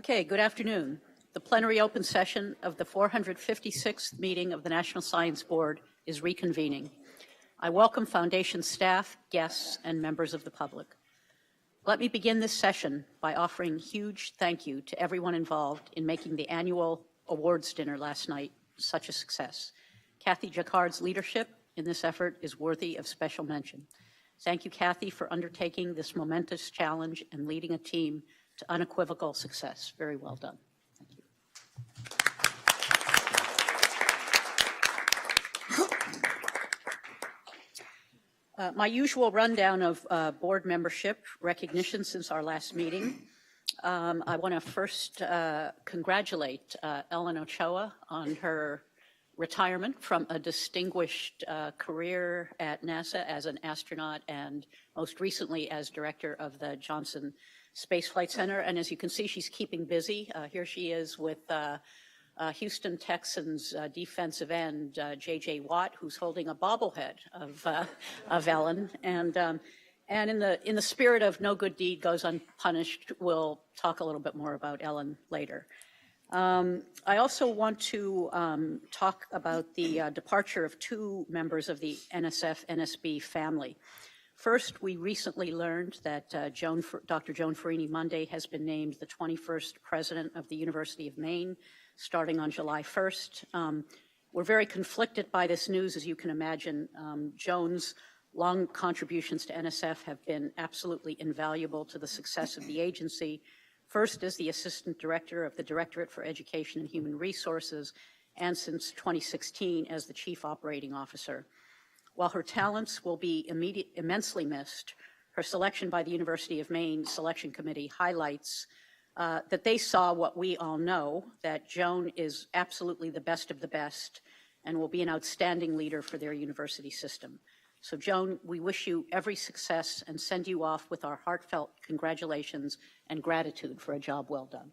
Okay, good afternoon. The plenary open session of the 456th meeting of the National Science Board is reconvening. I welcome Foundation staff, guests, and members of the public. Let me begin this session by offering huge thank you to everyone involved in making the annual awards dinner last night such a success. Kathy Jacquard's leadership in this effort is worthy of special mention. Thank you, Kathy, for undertaking this momentous challenge and leading a team to unequivocal success. Very well done. Thank you. My usual rundown of board membership recognition since our last meeting. I want to first congratulate Ellen Ochoa on her retirement from a distinguished career at NASA as an astronaut and most recently as director of the Johnson Space Flight Center. And as you can see, she's keeping busy. Here she is with Houston Texans defensive end J.J. Watt, who's holding a bobblehead of Ellen. And in the spirit of no good deed goes unpunished, we'll talk a little bit more about Ellen later. I also want to talk about the departure of two members of the NSF-NSB family. First, we recently learned that Dr. Joan Farini Monday has been named the 21st president of the University of Maine, starting on July 1st. We're very conflicted by this news, as you can imagine. Joan's long contributions to NSF have been absolutely invaluable to the success of the agency, first as the assistant director of the Directorate for Education and Human Resources, and since 2016 as the chief operating officer. While her talents will be immensely missed, her selection by the University of Maine Selection Committee highlights that they saw what we all know, that Joan is absolutely the best of the best and will be an outstanding leader for their university system. So Joan, we wish you every success and send you off with our heartfelt congratulations and gratitude for a job well done.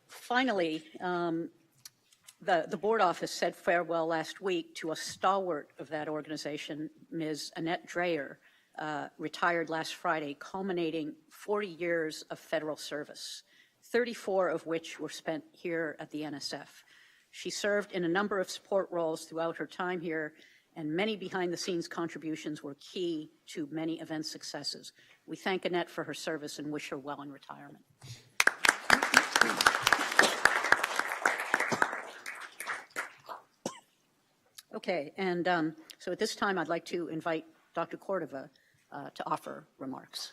Finally, the board office said farewell last week to a stalwart of that organization, Ms. Annette Dreyer, retired last Friday, culminating 40 years of federal service, 34 of which were spent here at the NSF. She served in a number of support roles throughout her time here, and many behind-the-scenes contributions were key to many event successes. We thank Annette for her service and wish her well in retirement. Okay, and so at this time, I'd like to invite Dr. Cordova to offer remarks.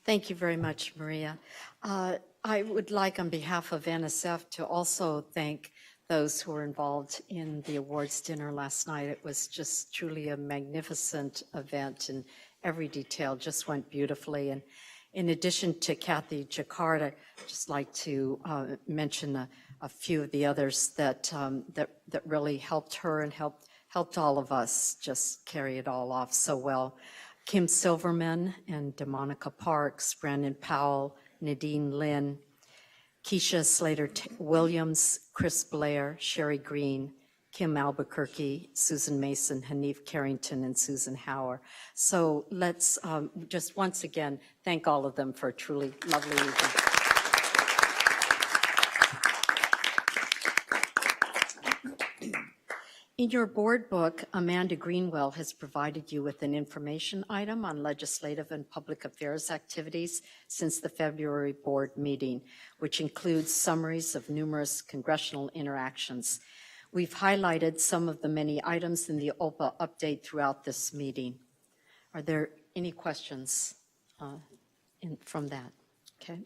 Thank you very much, Maria. I would like, on behalf of NSF, to also thank those who were involved in the awards dinner last night. It was just truly a magnificent event, and every detail just went beautifully. And in addition to Kathy Jacquard, I'd just like to mention a few of the others that really helped her and helped all of us just carry it all off so well. Kim Silverman and DeMonica Parks, Brandon Powell, Nadine Lynn, Keisha Slater-Williams, Chris Blair, Sherry Green, Kim Albuquerque, Susan Mason, Hanif Carrington, and Susan Hauer. So let's just once again thank all of them for a truly lovely evening. In your board book, Amanda Greenwell has provided you with an information item on legislative and public affairs activities since the February board meeting, which includes summaries of numerous congressional interactions. We've highlighted some of the many items in the OPA update throughout this meeting. Are there any questions from that? Okay.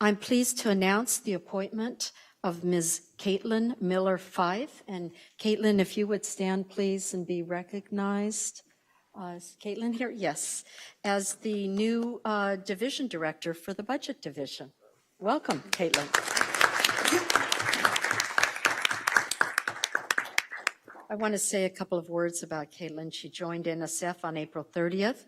I'm pleased to announce the appointment of Ms. Caitlin Miller-Fife. And Caitlin, if you would stand, please, and be recognized. Is Caitlin here? Yes. As the new division director for the budget division. Welcome, Caitlin. I want to say a couple of words about Caitlin. She joined NSF on April 30th.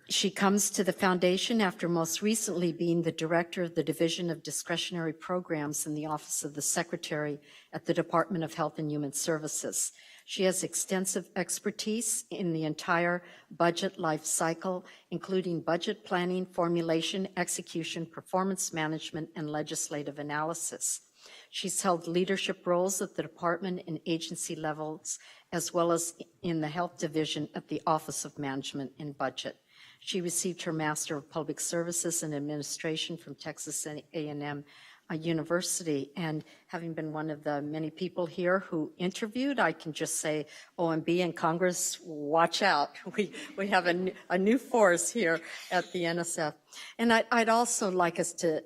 She comes to the foundation after most recently being the director of the Division of Discretionary Programs in the Office of the Secretary at the Department of Health and Human Services. She has extensive expertise in the entire budget life cycle, including budget planning, formulation, execution, performance management, and legislative analysis. She's held leadership roles at the department and agency levels, as well as in the Health Division at the Office of Management and Budget. She received her Master of Public Services and Administration from Texas A&M University, and having been one of the many people here who interviewed, I can just say, OMB and Congress, watch out. We have a new force here at the NSF. And I'd also like us to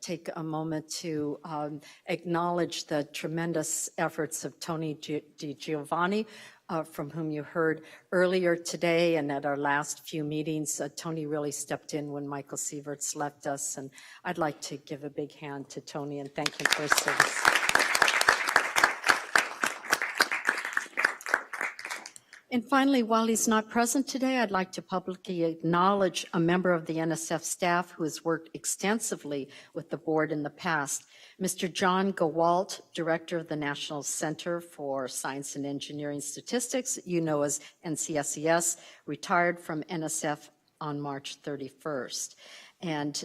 take a moment to acknowledge the tremendous efforts of Tony DiGiovanni, from whom you heard earlier today and at our last few meetings. Tony really stepped in when Michael Sieverts left us, and I'd like to give a big hand to Tony and thank him for his service. And finally, while he's not present today, I'd like to publicly acknowledge a member of the NSF staff who has worked extensively with the board in the past. Mr. John Gawalt, Director of the National Center for Science and Engineering Statistics, you know as NCSES, retired from NSF on March 31st. And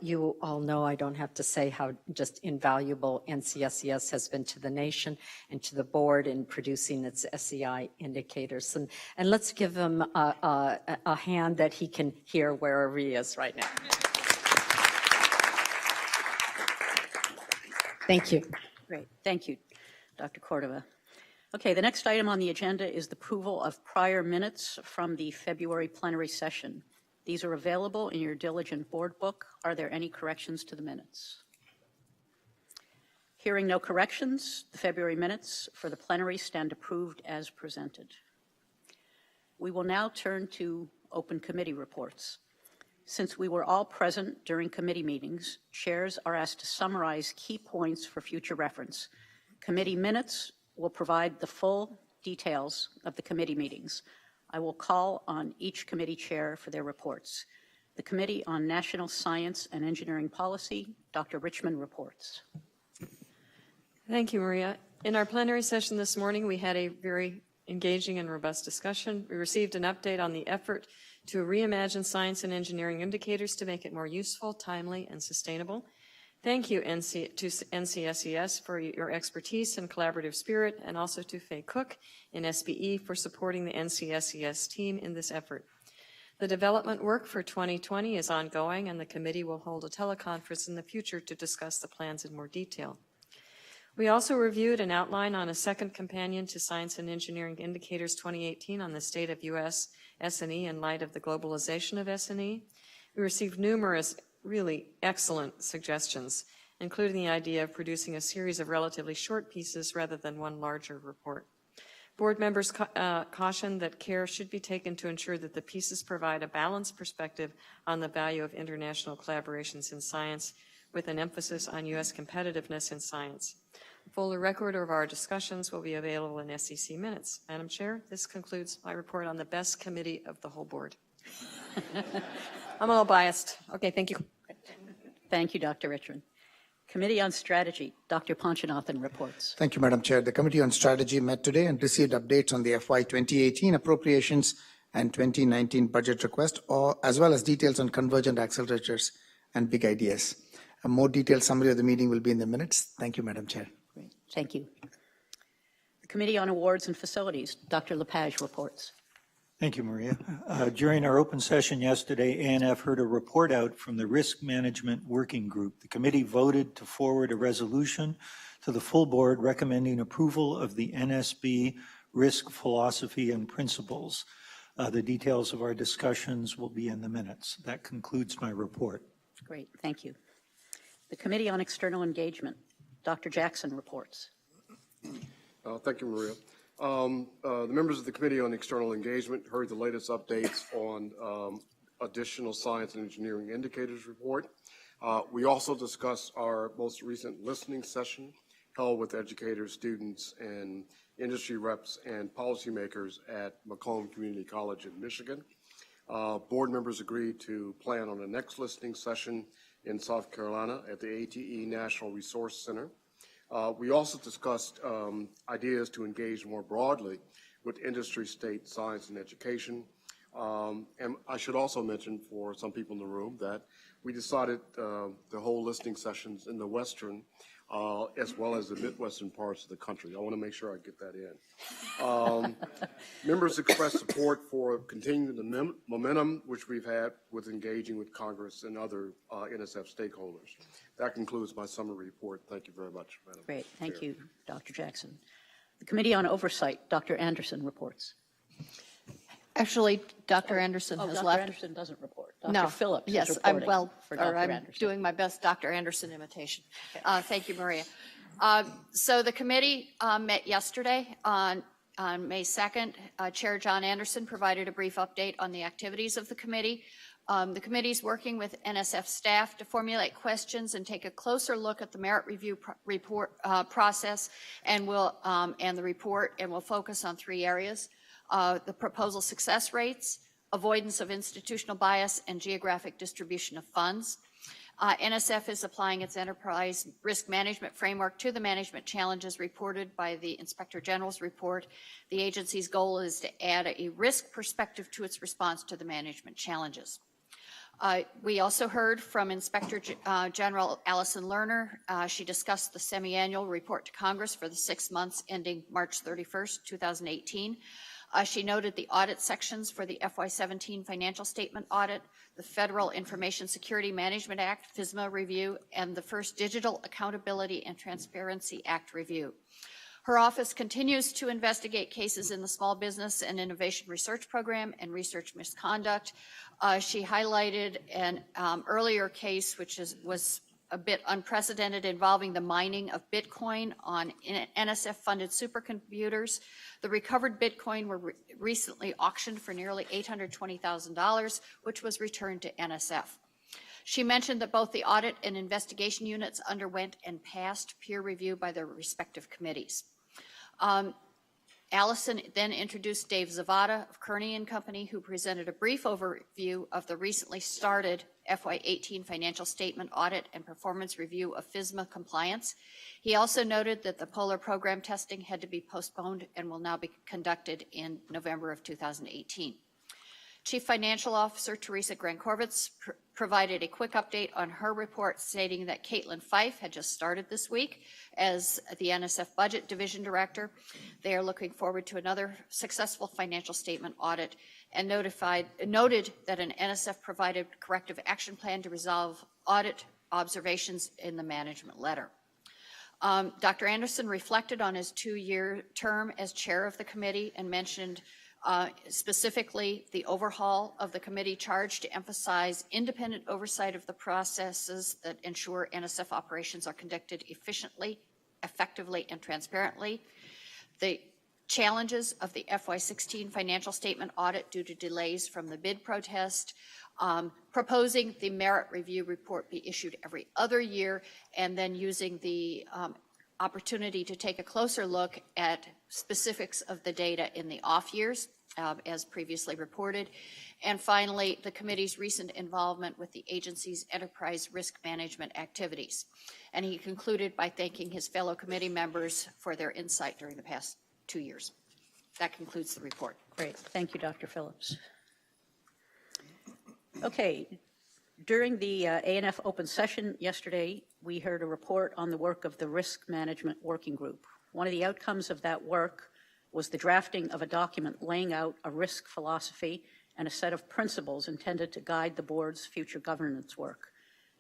you all know, I don't have to say how just invaluable NCSES has been to the nation and to the board in producing its SEI indicators. And let's give him a hand that he can hear wherever he is right now. Thank you. Great. Thank you, Dr. Cordova. Okay, the next item on the agenda is the approval of prior minutes from the February plenary session. These are available in your diligent board book. Are there any corrections to the minutes? Hearing no corrections, the February minutes for the plenary stand approved as presented. We will now turn to open committee reports. Since we were all present during committee meetings, chairs are asked to summarize key points for future reference. Committee minutes will provide the full details of the committee meetings. I will call on each committee chair for their reports. The Committee on National Science and Engineering Policy, Dr. Richmond reports. Thank you, Maria. In our plenary session this morning, we had a very engaging and robust discussion. We received an update on the effort to reimagine science and engineering indicators to make it more useful, timely, and sustainable. Thank you to NCSES for your expertise and collaborative spirit, and also to Faye Cook in SBE for supporting the NCSES team in this effort. The development work for 2020 is ongoing, and the committee will hold a teleconference in the future to discuss the plans in more detail. We also reviewed an outline on a second companion to Science and Engineering Indicators 2018 on the state of U.S. S&E in light of the globalization of S&E. We received numerous really excellent suggestions, including the idea of producing a series of relatively short pieces rather than one larger report. Board members cautioned that care should be taken to ensure that the pieces provide a balanced perspective on the value of international collaborations in science, with an emphasis on U.S. competitiveness in science. A fuller record of our discussions will be available in SEC minutes. Madam Chair, this concludes my report on the best committee of the whole board. I'm a little biased. Okay, thank you. Thank you, Dr. Richmond. Committee on Strategy, Dr. Panchanathan reports. Thank you, Madam Chair. The Committee on Strategy met today and received updates on the FY 2018 appropriations and 2019 budget request, as well as details on convergent accelerators and big ideas. A more detailed summary of the meeting will be in the minutes. Thank you, Madam Chair. Great. Thank you. The Committee on Awards and Facilities, Dr. Lepage reports. Thank you, Maria. During our open session yesterday, ANF heard a report out from the Risk Management Working Group. The committee voted to forward a resolution to the full board recommending approval of the NSB risk philosophy and principles. The details of our discussions will be in the minutes. That concludes my report. Great, thank you. The Committee on External Engagement, Dr. Jackson reports. Thank you, Maria. The members of the Committee on External Engagement heard the latest updates on additional science and engineering indicators report. We also discussed our most recent listening session held with educators, students, and industry reps and policymakers at Macomb Community College in Michigan. Board members agreed to plan on the next listening session in South Carolina at the ATE National Resource Center. We also discussed ideas to engage more broadly with industry, state, science, and education. And I should also mention for some people in the room that we decided the whole listening sessions in the Western as well as the Midwestern parts of the country. I want to make sure I get that in. Members expressed support for continuing the momentum which we've had with engaging with Congress and other NSF stakeholders. That concludes my summary report. Thank you very much, Madam Great, thank Chair. you, Dr. Jackson. The Committee on Oversight, Dr. Anderson reports. Actually, Dr. Anderson Oh, has Dr. left. Anderson doesn't report. No. Dr. Phillips is Yes, I'm reporting for Dr. I'm Anderson. doing my best Dr. Anderson imitation. Thank you, Maria. So the committee met yesterday on May 2nd. Chair John Anderson provided a brief update on the activities of the committee. The committee is working with NSF staff to formulate questions and take a closer look at the merit review process and the report, and will focus on 3 areas: the proposal success rates, avoidance of institutional bias, and geographic distribution of funds. NSF is applying its enterprise risk management framework to the management challenges reported by the Inspector General's report. The agency's goal is to add a risk perspective to its response to the management challenges. We also heard from Inspector General Allison Lerner. She discussed the semi-annual report to Congress for the 6 months ending March 31st, 2018. She noted the audit sections for the FY17 financial statement audit, the Federal Information Security Management Act, FISMA review, and the first Digital Accountability and Transparency Act review. Her office continues to investigate cases in the Small Business and Innovation Research Program and research misconduct. She highlighted an earlier case, which was a bit unprecedented, involving the mining of Bitcoin on NSF-funded supercomputers. The recovered Bitcoin were recently auctioned for nearly $820,000, which was returned to NSF. She mentioned that both the audit and investigation units underwent and passed peer review by their respective committees. Allison then introduced Dave Zavada of Kearney & Company, who presented a brief overview of the recently started FY18 financial statement audit and performance review of FISMA compliance. He also noted that the Polar program testing had to be postponed and will now be conducted in November of 2018. Chief Financial Officer Teresa Grankorvitz provided a quick update on her report, stating that Caitlin Fife had just started this week as the NSF Budget Division Director. They are looking forward to another successful financial statement audit, and noted that an NSF provided corrective action plan to resolve audit observations in the management letter. Dr. Anderson reflected on his 2-year term as chair of the committee and mentioned specifically the overhaul of the committee charge to emphasize independent oversight of the processes that ensure NSF operations are conducted efficiently, effectively, and transparently. The challenges of the FY16 financial statement audit due to delays from the bid protest, proposing the merit review report be issued every other year, and then using the opportunity to take a closer look at specifics of the data in the off years, as previously reported. And finally, the committee's recent involvement with the agency's enterprise risk management activities. And he concluded by thanking his fellow committee members for their insight during the past 2 years. That concludes the report. Great, thank you, Dr. Phillips. Okay, during the ANF open session yesterday, we heard a report on the work of the Risk Management Working Group. One of the outcomes of that work was the drafting of a document laying out a risk philosophy and a set of principles intended to guide the board's future governance work.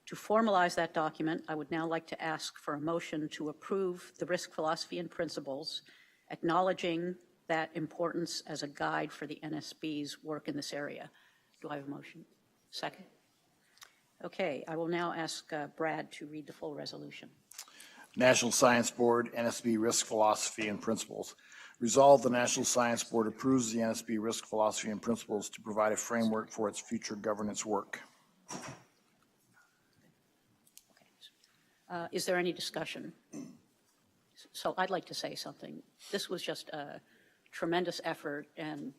To formalize that document, I would now like to ask for a motion to approve the risk philosophy and principles, acknowledging that importance as a guide for the NSB's work in this area. Do I have a motion? Second? Okay, I will now ask Brad to read the full resolution. National Science Board, NSB Risk Philosophy and Principles. Resolved, the National Science Board approves the NSB Risk Philosophy and Principles to provide a framework for its future governance work. Is there any discussion? So I'd like to say something. This was just a tremendous effort, and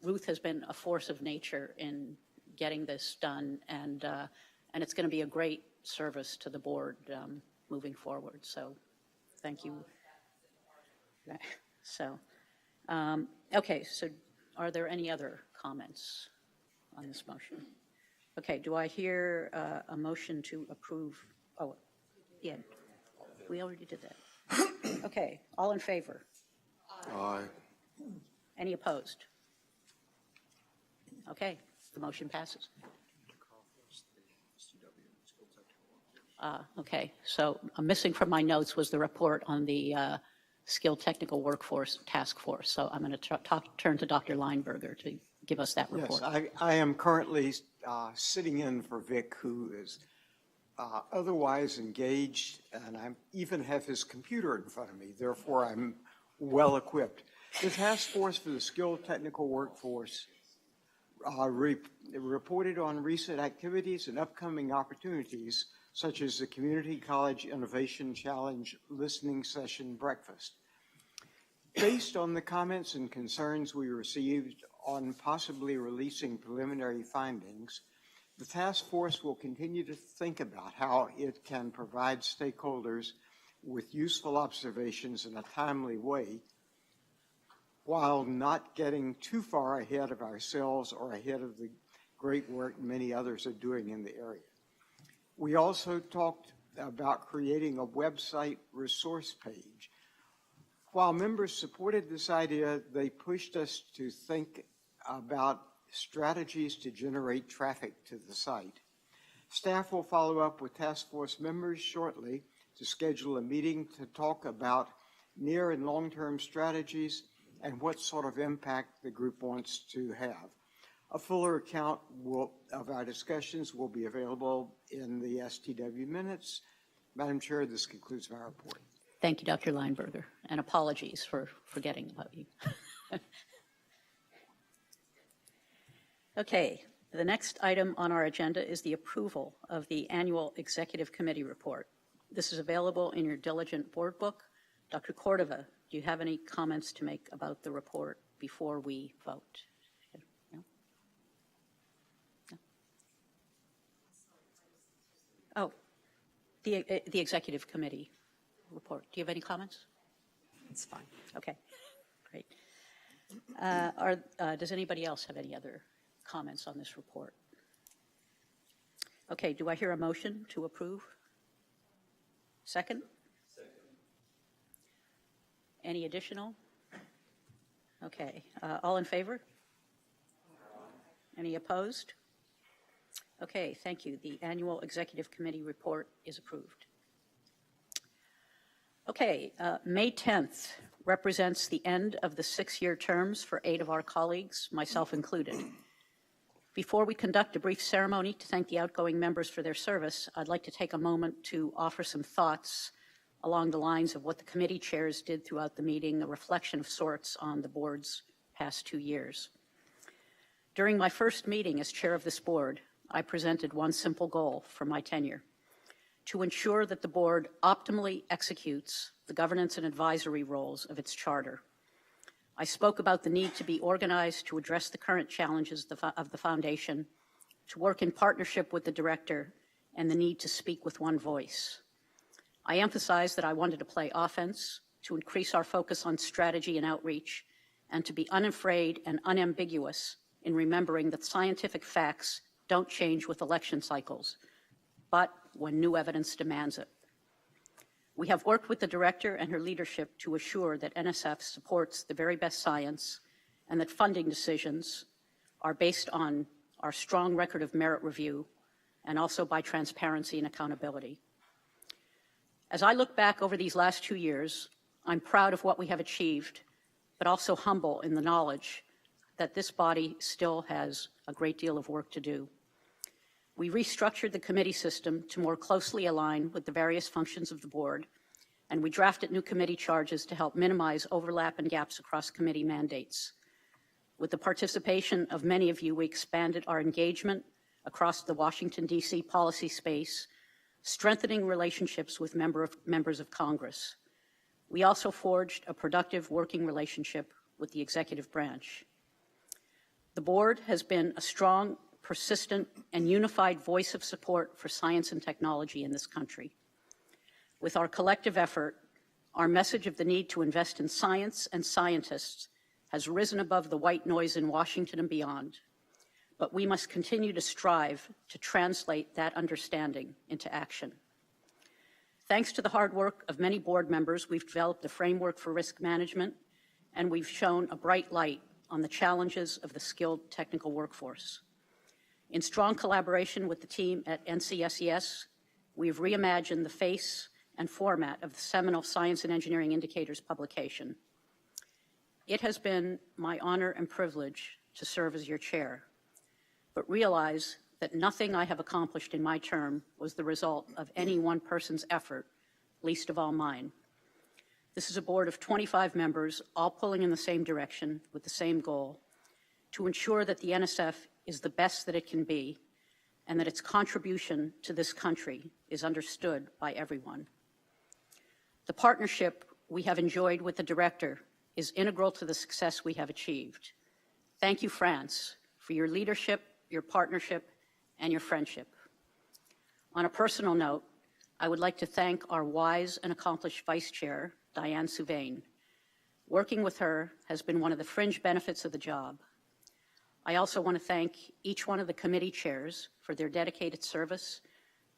Ruth has been a force of nature in getting this done, and it's going to be a great service to the board moving forward. So thank you. So, okay, so are there any other comments on this motion? Okay, do I hear a motion to approve? Oh, yeah, we already did that. Okay, all in favor? Aye. Any opposed? Okay, the motion passes. Okay, so missing from my notes was the report on the Skilled Technical Workforce Task Force. So I'm going to turn to Dr. Lineberger to give us that report. Yes, I am currently sitting in for Vic, who is otherwise engaged, and I even have his computer in front of me. Therefore, I'm well equipped. The Task Force for the Skilled Technical Workforce reported on recent activities and upcoming opportunities, such as the Community College Innovation Challenge Listening Session Breakfast. Based on the comments and concerns we received on possibly releasing preliminary findings, the task force will continue to think about how it can provide stakeholders with useful observations in a timely way, while not getting too far ahead of ourselves or ahead of the great work many others are doing in the area. We also talked about creating a website resource page. While members supported this idea, they pushed us to think about strategies to generate traffic to the site. Staff will follow up with task force members shortly to schedule a meeting to talk about near and long-term strategies and what sort of impact the group wants to have. A fuller account of our discussions will be available in the STW minutes. Madam Chair, this concludes my report. Thank you, Dr. Lineberger, and apologies for forgetting about you. Okay, the next item on our agenda is the approval of the annual Executive Committee report. This is available in your diligent board book. Dr. Cordova, do you have any comments to make about the report before we vote? Oh, the Executive Committee report. Do you have any comments? It's fine. Okay, great. Does anybody else have any other comments on this report? Okay, do I hear a motion to approve? Second? Any additional? Okay, all in favor? Any opposed? Okay, thank you. The annual Executive Committee report is approved. Okay, May 10th represents the end of the 6-year terms for 8 of our colleagues, myself included. Before we conduct a brief ceremony to thank the outgoing members for their service, I'd like to take a moment to offer some thoughts along the lines of what the committee chairs did throughout the meeting, a reflection of sorts on the board's past 2 years. During my first meeting as chair of this board, I presented one simple goal for my tenure: to ensure that the board optimally executes the governance and advisory roles of its charter. I spoke about the need to be organized to address the current challenges of the foundation, to work in partnership with the director, and the need to speak with one voice. I emphasized that I wanted to play offense, to increase our focus on strategy and outreach, and to be unafraid and unambiguous in remembering that scientific facts don't change with election cycles, but when new evidence demands it. We have worked with the director and her leadership to assure that NSF supports the very best science and that funding decisions are based on our strong record of merit review and also by transparency and accountability. As I look back over these last 2 years, I'm proud of what we have achieved, but also humble in the knowledge that this body still has a great deal of work to do. We restructured the committee system to more closely align with the various functions of the board, and we drafted new committee charges to help minimize overlap and gaps across committee mandates. With the participation of many of you, we expanded our engagement across the Washington, D.C. policy space, strengthening relationships with members of Congress. We also forged a productive working relationship with the executive branch. The board has been a strong, persistent, and unified voice of support for science and technology in this country. With our collective effort, our message of the need to invest in science and scientists has risen above the white noise in Washington and beyond. But we must continue to strive to translate that understanding into action. Thanks to the hard work of many board members, we've developed a framework for risk management, and we've shown a bright light on the challenges of the skilled technical workforce. In strong collaboration with the team at NCSES, we've reimagined the face and format of the seminal Science and Engineering Indicators publication. It has been my honor and privilege to serve as your chair, but realize that nothing I have accomplished in my term was the result of any one person's effort, least of all mine. This is a board of 25 members, all pulling in the same direction with the same goal, to ensure that the NSF is the best that it can be and that its contribution to this country is understood by everyone. The partnership we have enjoyed with the director is integral to the success we have achieved. Thank you, France, for your leadership, your partnership, and your friendship. On a personal note, I would like to thank our wise and accomplished vice chair, Diane Souvain. Working with her has been one of the fringe benefits of the job. I also want to thank each one of the committee chairs for their dedicated service.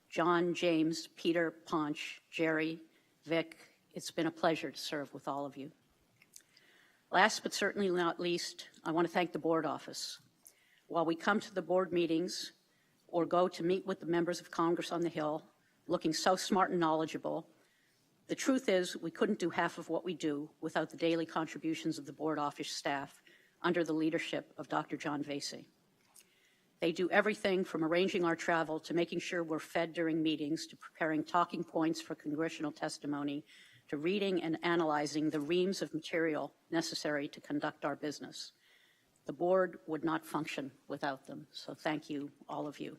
John, James, Peter, Ponch, Jerry, Vic, it's been a pleasure to serve with all of you. Last but certainly not least, I want to thank the board office. While we come to the board meetings or go to meet with the members of Congress on the Hill, looking so smart and knowledgeable, the truth is we couldn't do half of what we do without the daily contributions of the board office staff under the leadership of Dr. John Vasey. They do everything from arranging our travel to making sure we're fed during meetings to preparing talking points for congressional testimony to reading and analyzing the reams of material necessary to conduct our business. The board would not function without them, so thank you, all of you.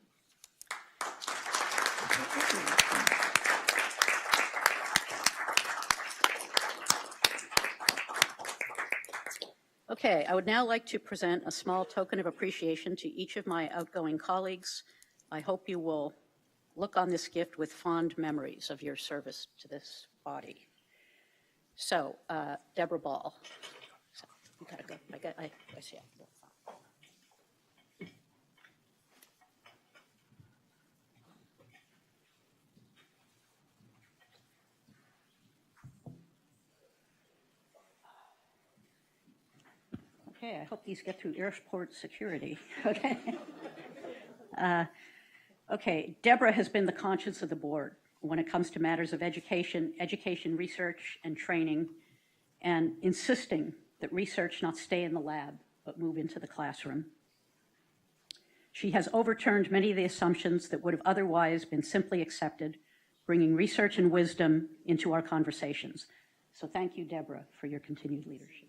Okay, I would now like to present a small token of appreciation to each of my outgoing colleagues. I hope you will look on this gift with fond memories of your service to this body. So, Deborah Ball. So, you gotta go. I see it. Okay, I hope these get through airport security. Okay. Okay, Deborah has been the conscience of the board when it comes to matters of education research, and training, and insisting that research not stay in the lab, but move into the classroom. She has overturned many of the assumptions that would have otherwise been simply accepted, bringing research and wisdom into our conversations. So thank you, Deborah, for your continued leadership.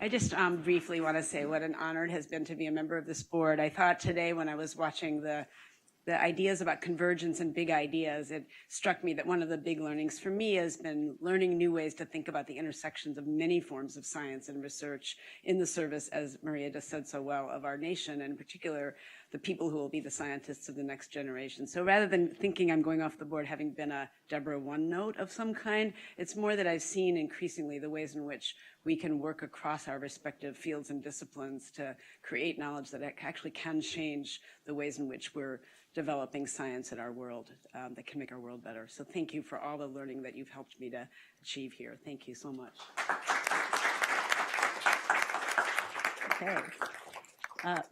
I just briefly want to say what an honor it has been to be a member of this board. I thought today when I was watching the ideas about convergence and big ideas, it struck me that one of the big learnings for me has been learning new ways to think about the intersections of many forms of science and research in the service, as Maria just said so well, of our nation, and in particular, the people who will be the scientists of the next generation. So rather than thinking I'm going off the board having been a Deborah OneNote of some kind, it's more that I've seen increasingly the ways in which we can work across our respective fields and disciplines to create knowledge that actually can change the ways in which we're developing science in our world that can make our world better. So thank you for all the learning that you've helped me to achieve here. Thank you so much. Okay.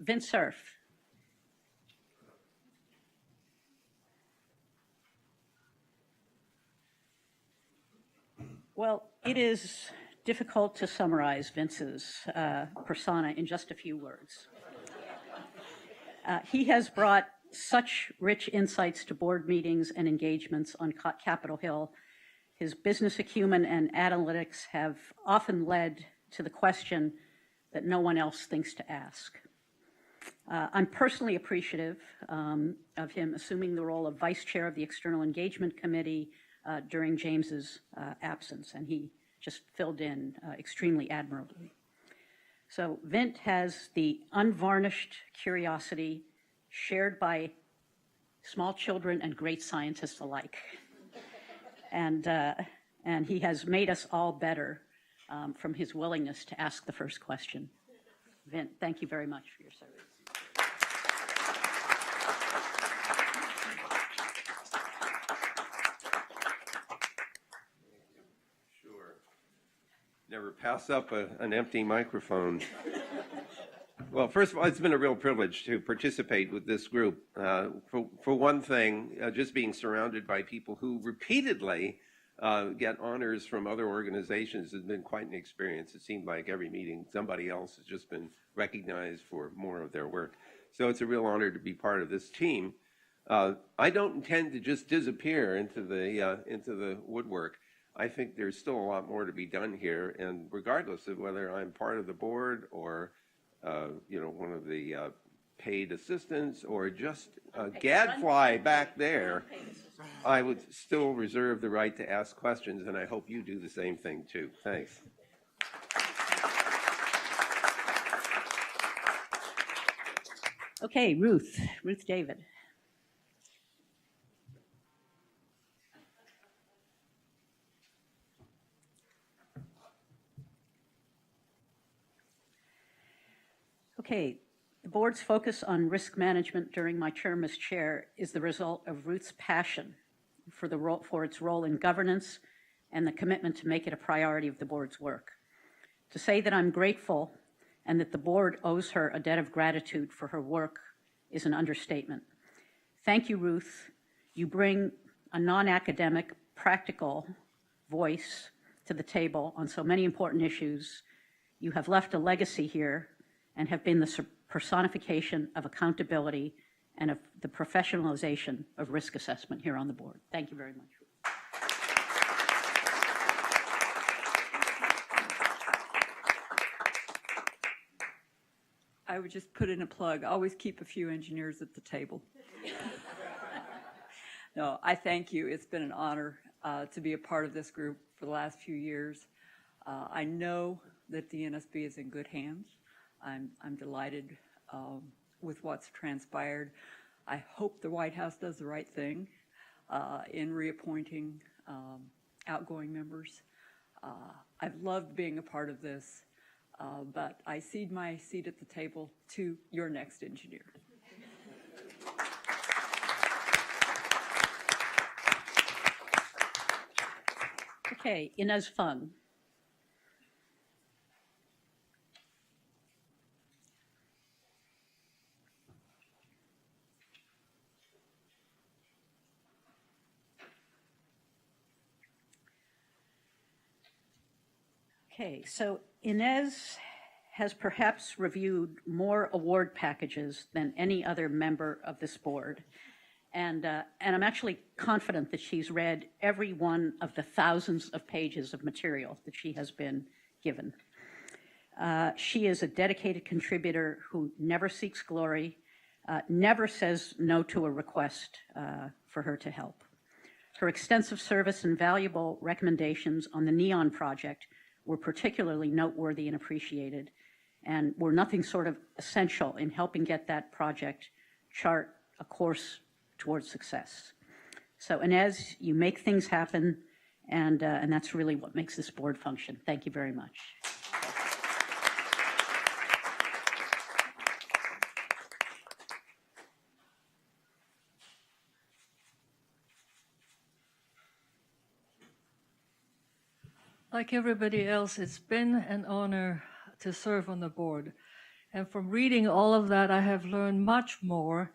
Vince Cerf. Well, it is difficult to summarize Vince's persona in just a few words. He has brought such rich insights to board meetings and engagements on Capitol Hill. His business acumen and analytics have often led to the question that no one else thinks to ask. I'm personally appreciative of him assuming the role of Vice Chair of the External Engagement Committee during James's absence, and he just filled in extremely admirably. So Vint has the unvarnished curiosity shared by small children and great scientists alike. And he has made us all better from his willingness to ask the first question. Vint, thank you very much for your service. Never pass up an empty microphone. Well, first of all, it's been a real privilege to participate with this group. For one thing, just being surrounded by people who repeatedly get honors from other organizations has been quite an experience. It seemed like every meeting, somebody else has just been recognized for more of their work. So it's a real honor to be part of this team. I don't intend to just disappear into the woodwork. I think there's still a lot more to be done here, and regardless of whether I'm part of the board or, one of the paid assistants or just a gadfly back there, I would still reserve the right to ask questions, and I hope you do the same thing too. Thanks. Okay, Ruth David. Okay, the board's focus on risk management during my term as chair is the result of Ruth's passion for its role in governance and the commitment to make it a priority of the board's work. To say that I'm grateful and that the board owes her a debt of gratitude for her work is an understatement. Thank you, Ruth. You bring a non-academic, practical voice to the table on so many important issues. You have left a legacy here and have been the personification of accountability and of the professionalization of risk assessment here on the board. Thank you very much. I would just put in a plug. Always keep a few engineers at the table. No, I thank you. It's been an honor to be a part of this group for the last few years. I know that the NSB is in good hands. I'm delighted with what's transpired. I hope the White House does the right thing in reappointing outgoing members. I've loved being a part of this, but I cede my seat at the table to your next engineer. Okay, Inez Fung. Okay, so Inez has perhaps reviewed more award packages than any other member of this board. And I'm actually confident that she's read every one of the thousands of pages of material that she has been given. She is a dedicated contributor who never seeks glory, never says no to a request for her to help. Her extensive service and valuable recommendations on the NEON project were particularly noteworthy and appreciated, and were nothing sort of essential in helping get that project chart a course towards success. So Inez, you make things happen, and that's really what makes this board function. Thank you very much. Like everybody else, it's been an honor to serve on the board. And from reading all of that, I have learned much more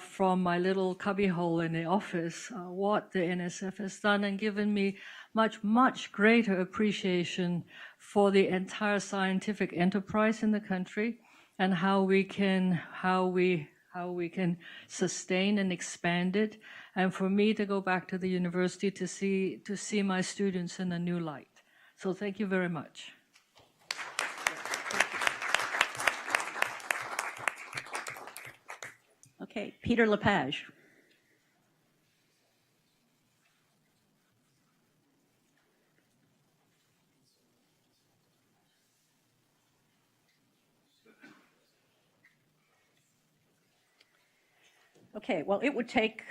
from my little cubbyhole in the office, what the NSF has done, and given me much greater appreciation for the entire scientific enterprise in the country and how we can sustain and expand it. And for me to go back to the university to see my students in a new light. So thank you very much. Okay, Peter Lepage. Okay, well, it would take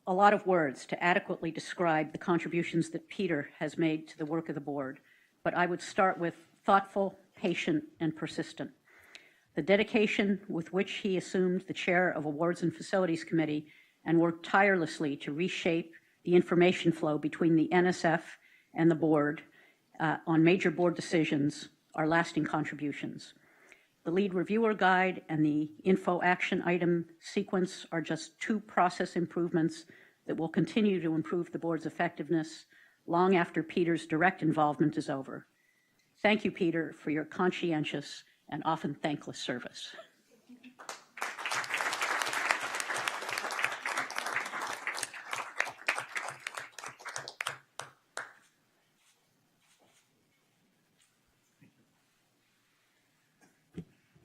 a lot of words to adequately describe the contributions that Peter has made to the work of the board, but I would start with thoughtful, patient, and persistent. The dedication with which he assumed the chair of Awards and Facilities Committee and worked tirelessly to reshape the information flow between the NSF and the board on major board decisions are lasting contributions. The lead reviewer guide and the info action item sequence are just two process improvements that will continue to improve the board's effectiveness long after Peter's direct involvement is over. Thank you, Peter, for your conscientious and often thankless service.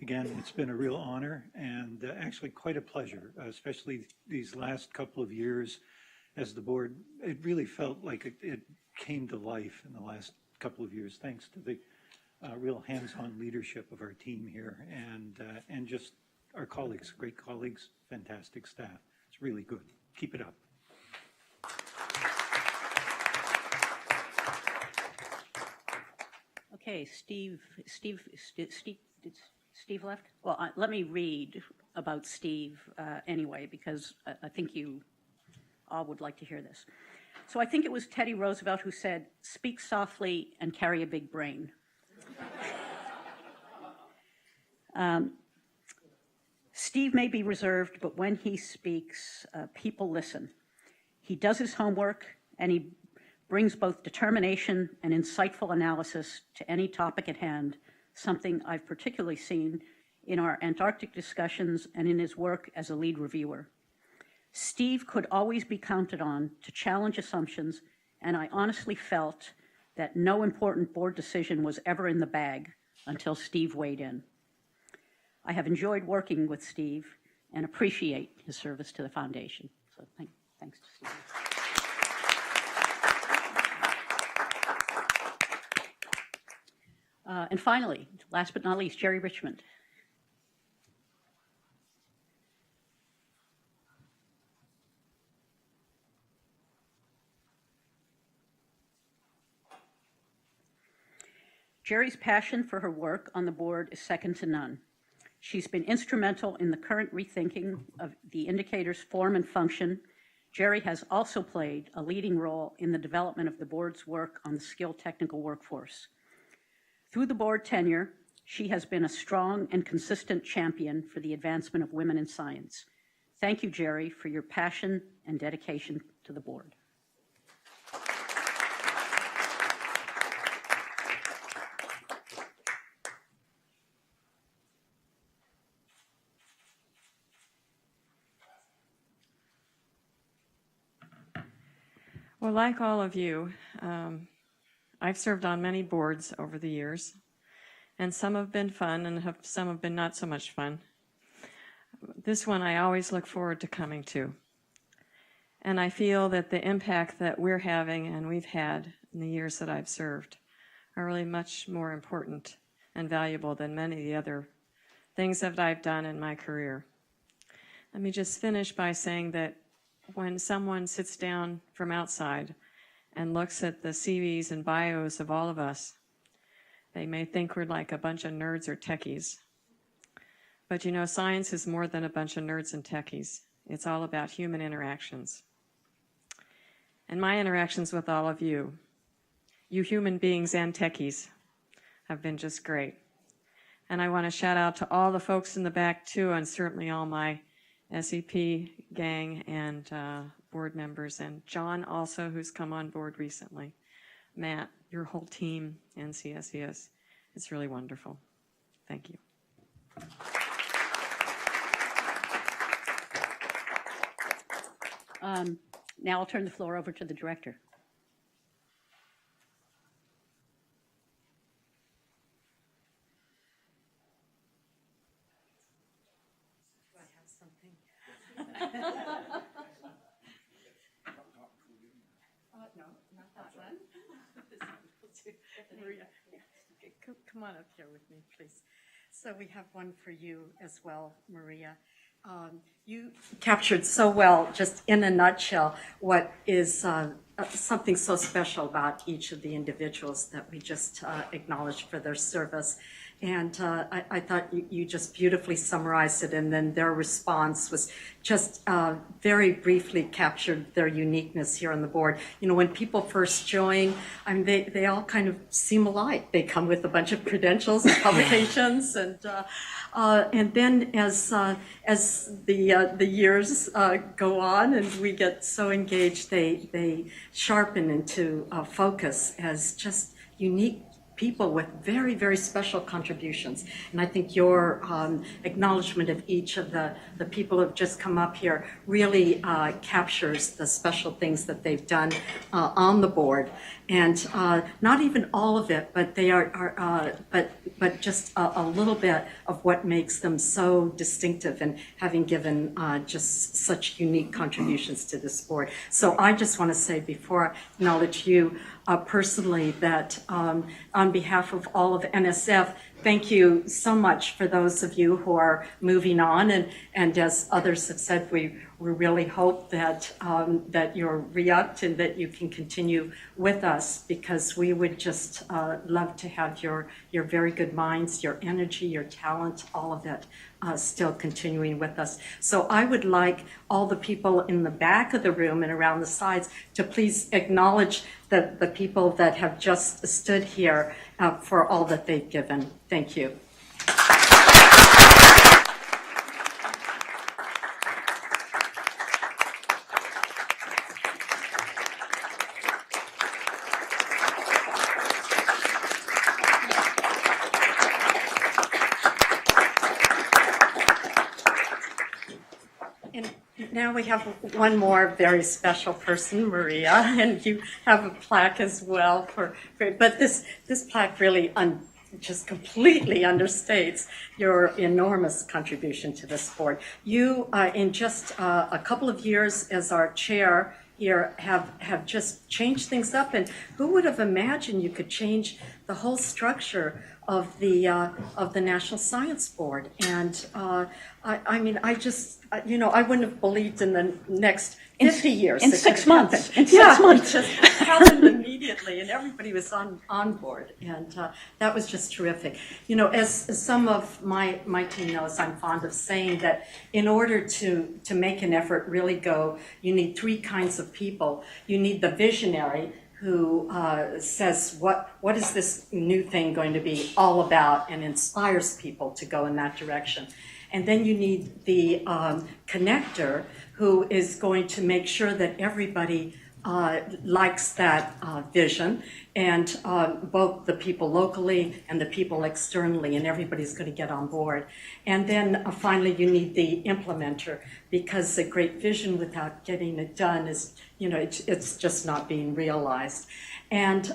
Again, it's been a real honor and actually quite a pleasure, especially these last couple of years as the board. It really felt like it came to life in the last couple of years, thanks to the real hands-on leadership of our team here and just our colleagues, great colleagues, fantastic staff. It's really good. Keep it up. Okay, Steve left? Well, let me read about Steve anyway, because I think you all would like to hear this. So I think it was Teddy Roosevelt who said, "Speak softly and carry a big brain." Steve may be reserved, but when he speaks, people listen. He does his homework, and he brings both determination and insightful analysis to any topic at hand, something I've particularly seen in our Antarctic discussions and in his work as a lead reviewer. Steve could always be counted on to challenge assumptions, and I honestly felt that no important board decision was ever in the bag until Steve weighed in. I have enjoyed working with Steve and appreciate his service to the foundation. So thanks to Steve. And finally, last but not least, Jerry Richmond. Jerry's passion for her work on the board is second to none. She's been instrumental in the current rethinking of the indicator's form and function. Jerry has also played a leading role in the development of the board's work on the skilled technical workforce. Through the board tenure, she has been a strong and consistent champion for the advancement of women in science. Thank you, Jerry, for your passion and dedication to the board. Well, like all of you, I've served on many boards over the years, and some have been fun and some have been not so much fun. This one I always look forward to coming to. And I feel that the impact that we're having and we've had in the years that I've served are really much more important and valuable than many of the other things that I've done in my career. Let me just finish by saying that when someone sits down from outside and looks at the CVs and bios of all of us, they may think we're like a bunch of nerds or techies. But you know, science is more than a bunch of nerds and techies. It's all about human interactions. And my interactions with all of you human beings and techies, have been just great. And I want to shout out to all the folks in the back too, and certainly all my SEP gang and board members, and John also, who's come on board recently. Matt, your whole team, and CSES. It's really wonderful. Thank you. Now I'll turn the floor over to the director. Do I have something? No, not that one. Maria, come on up here with me, please. So we have one for you as well, Maria. You captured so well, just in a nutshell, what is something so special about each of the individuals that we just acknowledged for their service. And I thought you just beautifully summarized it, and then their response was just very briefly captured their uniqueness here on the board. You know, when people first join, I mean, they all kind of seem alike. They come with a bunch of credentials and publications, and then as the years go on and we get so engaged, they sharpen into focus as just unique people with very, very special contributions. And I think your acknowledgement of each of the people who have just come up here really captures the special things that they've done on the board. And not even all of it, but they but just a little bit of what makes them so distinctive and having given just such unique contributions to this board. So I just want to say, before I acknowledge you personally, that on behalf of all of NSF, thank you so much for those of you who are moving on. And as others have said, we really hope that that you're re-upped and that you can continue with us, because we would just love to have your very good minds, your energy, your talent, all of it still continuing with us. So I would like all the people in the back of the room and around the sides to please acknowledge the people that have just stood here for all that they've given. Thank you. Now we have one more very special person, Maria, and you have a plaque as well but this plaque really just completely understates your enormous contribution to this board. You, in just a couple of years as our chair here, have just changed things up, and who would have imagined you could change the whole structure of the National Science Board? And I mean, I just, you know, I wouldn't have believed in the next 50 years. In 6 months. In 6 months. It just happened immediately, and everybody was on board, and that was just terrific. You know, as some of my team knows, I'm fond of saying that in order to make an effort really go, you need 3 kinds of people. You need the visionary, who says, what is this new thing going to be all about, and inspires people to go in that direction. And then you need the connector, who is going to make sure that everybody likes that vision, and both the people locally and the people externally, and everybody's going to get on board. And then finally, you need the implementer, because a great vision without getting it done is, you know, it's just not being realized. And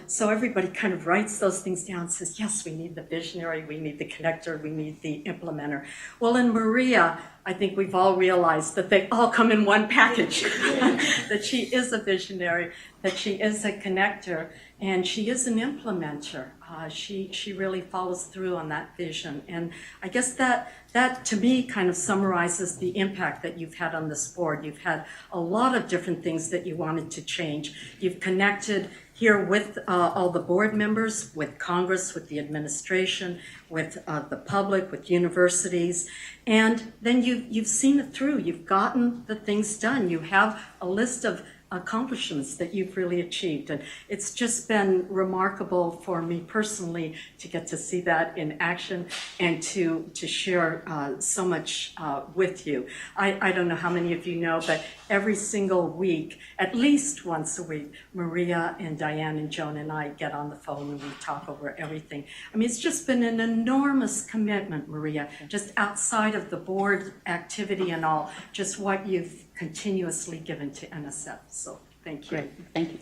so everybody kind of writes those things down and says, yes, we need the visionary, we need the connector, we need the implementer. Well, in Maria, I think we've all realized that they all come in one package, that she is a visionary, that she is a connector, and she is an implementer. She really follows through on that vision. And I guess that to me kind of summarizes the impact that you've had on this board. You've had a lot of different things that you wanted to change. You've connected here with all the board members, with Congress, with the administration, with the public, with universities, and then you've seen it through. You've gotten the things done. You have a list of accomplishments that you've really achieved. And it's just been remarkable for me personally to get to see that in action and to share so much with you. I don't know how many of you know, but every single week, at least once a week, Maria and Diane and Joan and I get on the phone and we talk over everything. I mean, it's just been an enormous commitment, Maria, just outside of the board activity and all, just what you've continuously given to NSF. So thank you. Great. Thank you.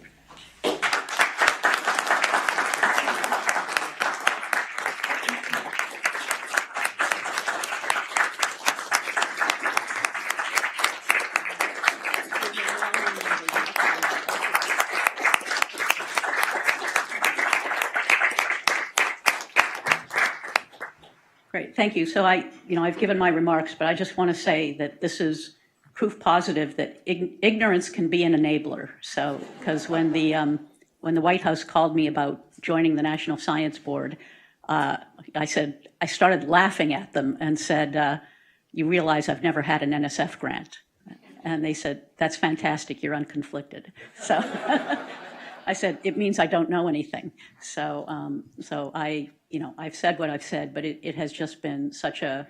thank you. So I've given my remarks, but I just want to say that this is proof positive that ignorance can be an enabler. So, because when the White House called me about joining the National Science Board, I started laughing at them and said, you realize I've never had an NSF grant. And they said, that's fantastic, you're unconflicted. So I said, it means I don't know anything. So, I've said what I've said, but it has just been such a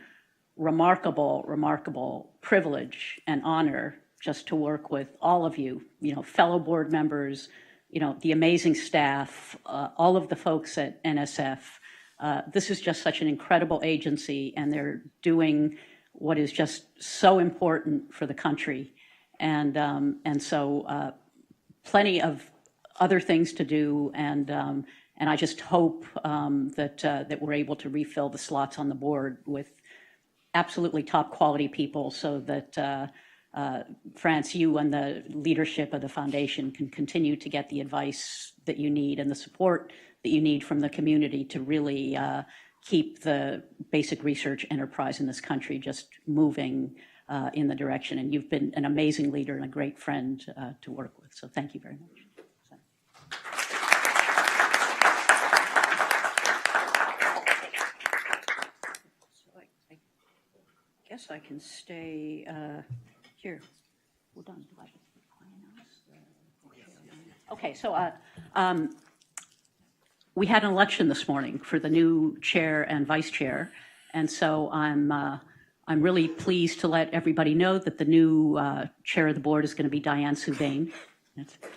remarkable privilege and honor just to work with all of you, fellow board members, the amazing staff, all of the folks at NSF. This is just such an incredible agency, and they're doing what is just so important for the country. And so plenty of other things to do, and I just hope that we're able to refill the slots on the board with absolutely top quality people, so that France, you and the leadership of the foundation can continue to get the advice that you need and the support that you need from the community to really keep the basic research enterprise in this country just moving in the direction. And you've been an amazing leader and a great friend to work with. So thank you very much. I guess I can stay here. Hold on. Okay, so we had an election this morning for the new chair and vice chair, and so I'm really pleased to let everybody know that the new chair of the board is going to be Diane Soubain.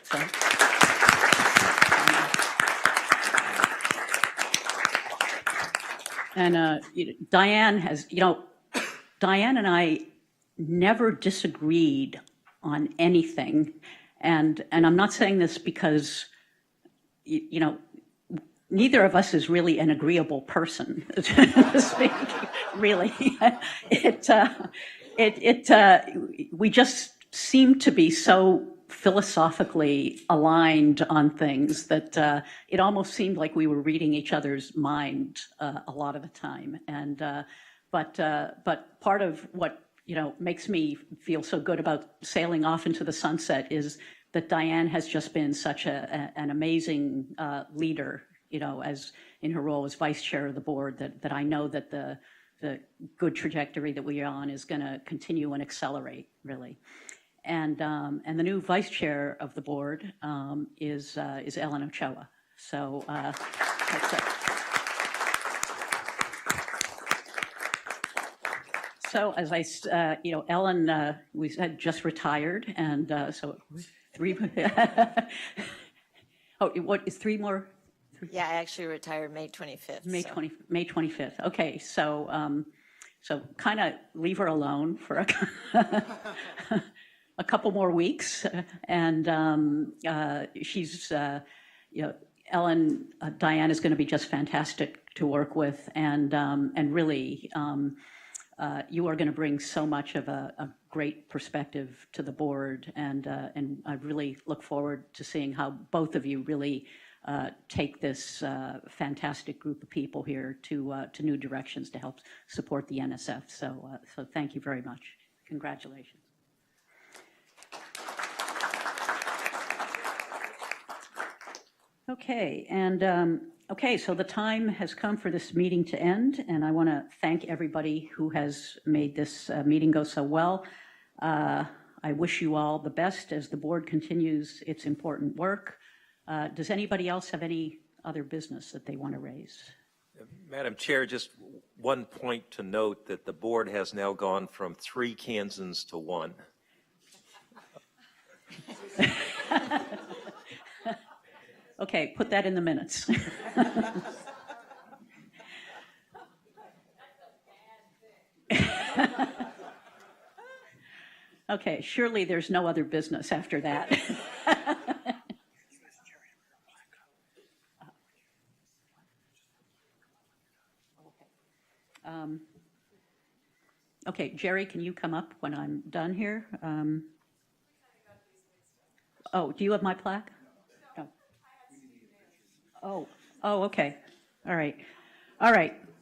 So. And Diane has, Diane and I never disagreed on anything, and I'm not saying this because, neither of us is really an agreeable person, to speak, really. We just seem to be so philosophically aligned on things that it almost seemed like we were reading each other's mind a lot of the time. And but part of what makes me feel so good about sailing off into the sunset is that Diane has just been such an amazing leader, as in her role as vice chair of the board, that I know that the good trajectory that we are on is going to continue and accelerate, really. And the new vice chair of the board is Ellen Ochoa. So that's it. So as Ellen, we said, just retired, and so 3. Oh, what is 3 more? Yeah, I actually retired May 25th. May 25th. Okay, so so kind of leave her alone for a couple more weeks, and she's Ellen, Diane is going to be just fantastic to work with, and really you are going to bring so much of a great perspective to the board, and I really look forward to seeing how both of you really take this fantastic group of people here to new directions to help support the NSF. So thank you very much. Congratulations. Okay, and so the time has come for this meeting to end, and I want to thank everybody who has made this meeting go so well. I wish you all the best as the board continues its important work. Does anybody else have any other business that they want to raise? Madam Chair, just one point to note that the board has now gone from 3 Kansans to 1. Okay, put that in the minutes. Okay, surely there's no other business after that. Okay, Jerry, can you come up when I'm done here? Oh, do you have my plaque? No. Oh, okay. All right.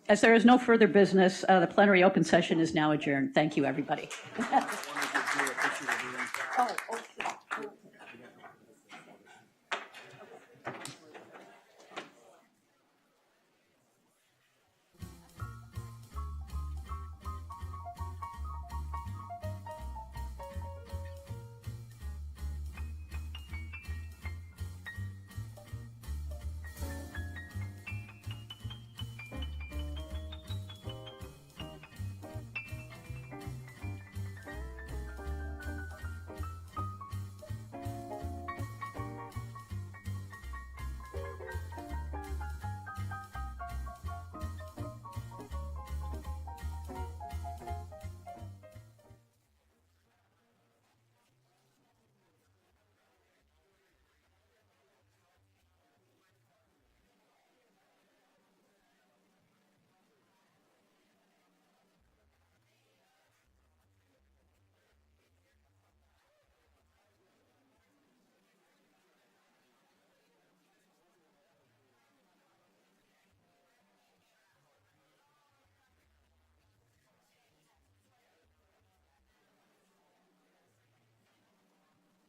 As there is no further business, the plenary open session is now adjourned. Thank you, everybody.